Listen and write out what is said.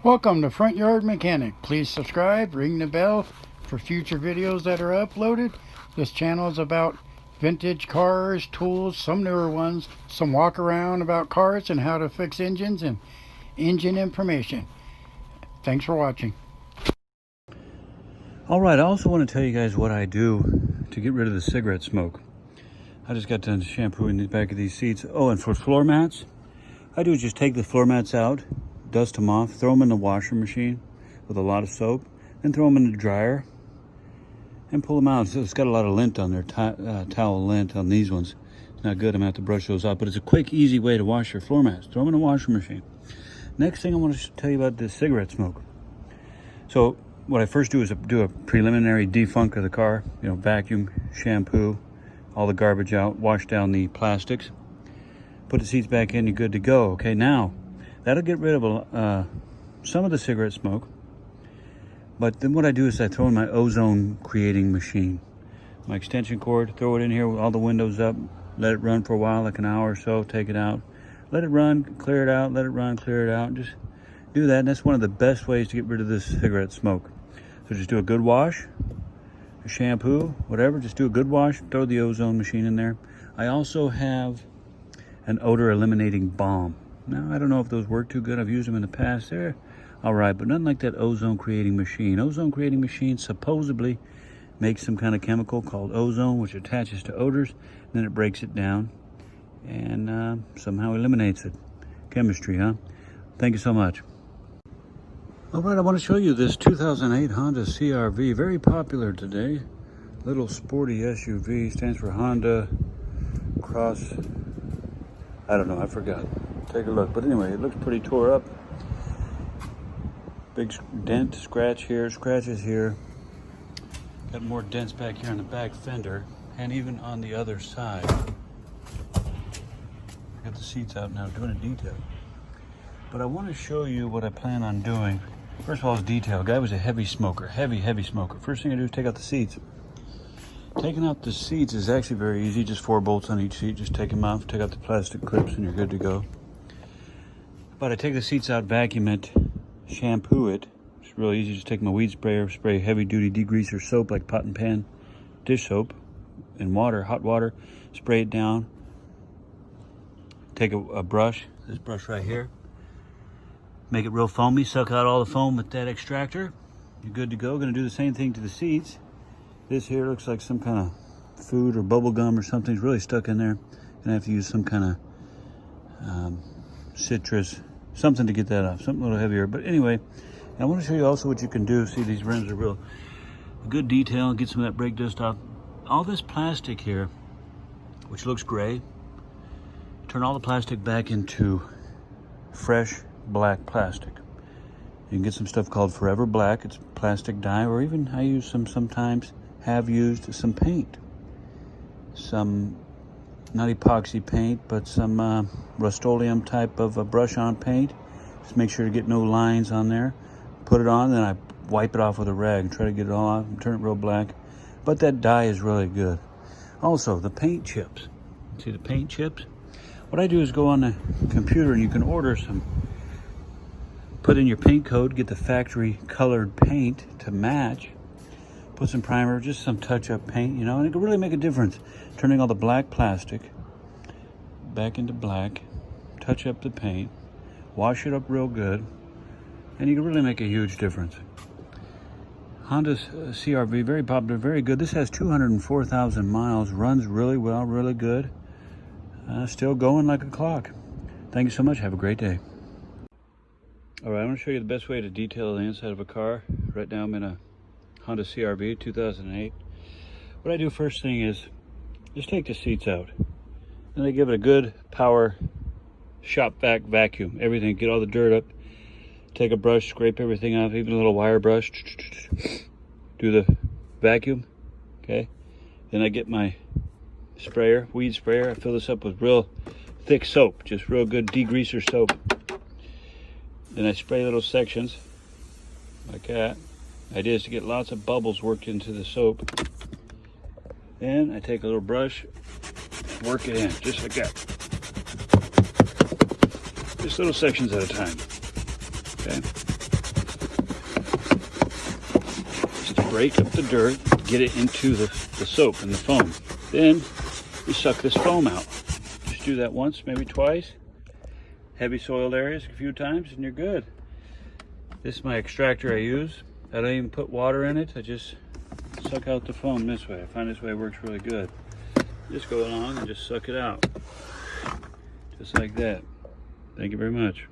Welcome to Front Yard Mechanic. Please subscribe, ring the bell for future videos that are uploaded. This channel is about vintage cars, tools, some newer ones, some walk around about cars and how to fix engines and engine information. Thanks for watching. Alright, I also want to tell you guys what I do to get rid of the cigarette smoke. I just got done shampooing the back of these seats. Oh, and for floor mats, I do is just take the floor mats out, dust them off, throw them in the washer machine with a lot of soap, then throw them in the dryer and pull them out. So it's got a lot of lint on there, towel lint on these ones. It's not good, I'm gonna have to brush those out, but it's a quick, easy way to wash your floor mats. Throw them in the washer machine. Next thing I want to tell you about this cigarette smoke. So what I first do is do a preliminary defunk of the car, vacuum, shampoo, all the garbage out, wash down the plastics, put the seats back in, you're good to go. Okay, now that'll get rid of some of the cigarette smoke. But then what I do is I throw in my ozone creating machine, my extension cord, throw it in here with all the windows up, let it run for a while, like an hour or so, take it out, let it run, clear it out, let it run, clear it out, just do that. And that's one of the best ways to get rid of this cigarette smoke. So just do a good wash, a shampoo, whatever, just do a good wash, throw the ozone machine in there. I also have an odor eliminating balm. Now, I don't know if those work too good. I've used them in the past. They're all right, but nothing like that ozone creating machine. Ozone creating machine supposedly makes some kind of chemical called ozone, which attaches to odors, then it breaks it down and somehow eliminates it. Chemistry, huh? Thank you so much. All right, I want to show you this 2008 Honda CR-V, very popular today. Little sporty SUV, stands for Honda Cross, I don't know, I forgot. Take a look, but anyway, it looks pretty tore up. Big dent, scratch here, scratches here. Got more dents back here on the back fender, and even on the other side. Got the seats out now, doing a detail. But I want to show you what I plan on doing. First of all, is detail. Guy was a heavy smoker, heavy smoker. First thing I do is take out the seats. Taking out the seats is actually very easy. Just 4 bolts on each seat. Just take them off, take out the plastic clips, and you're good to go. But I take the seats out, vacuum it, shampoo it. It's really easy. Just take my weed sprayer, spray heavy-duty degreaser soap like pot and pan dish soap in water, hot water. Spray it down. Take a brush, this brush right here. Make it real foamy, suck out all the foam with that extractor. You're good to go. Gonna do the same thing to the seats. This here looks like some kind of food or bubble gum or something's really stuck in there. Gonna have to use some kind of citrus, something to get that off, something a little heavier. But anyway, I want to show you also what you can do. See, these rims are real good detail. Get some of that brake dust off. All this plastic here, which looks gray, turn all the plastic back into fresh black plastic. You can get some stuff called Forever Black. It's plastic dye, or even I use sometimes have used some paint. Some, not epoxy paint, but some Rust-Oleum type of a brush-on paint. Just make sure to get no lines on there. Put it on, then I wipe it off with a rag and try to get it all off and turn it real black. But that dye is really good. Also, the paint chips. See the paint chips? What I do is go on the computer and you can order some. Put in your paint code, get the factory colored paint to match. Put some primer, just some touch-up paint, and it can really make a difference. Turning all the black plastic back into black, touch up the paint, wash it up real good, and you can really make a huge difference. Honda's CR-V, very popular, very good. This has 204,000 miles, runs really well, really good. Still going like a clock. Thank you so much. Have a great day. All right, I'm going to show you the best way to detail the inside of a car. Right now I'm in a Honda CR-V 2008. What I do first thing is just take the seats out. Then I give it a good power shop vac vacuum. Everything, get all the dirt up. Take a brush, scrape everything off, even a little wire brush. Do the vacuum, okay? Then I get my sprayer, weed sprayer. I fill this up with real thick soap, just real good degreaser soap. Then I spray little sections like that. The idea is to get lots of bubbles worked into the soap. Then I take a little brush, work it in, just like that. Just little sections at a time, okay? rake up the dirt, get it into the soap and the foam. Then you suck this foam out. Just do that once, maybe twice. Heavy soiled areas a few times and you're good. This is my extractor I use. I don't even put water in it. I just suck out the foam this way. I find this way works really good. Just go along and just suck it out. Just like that. Thank you very much.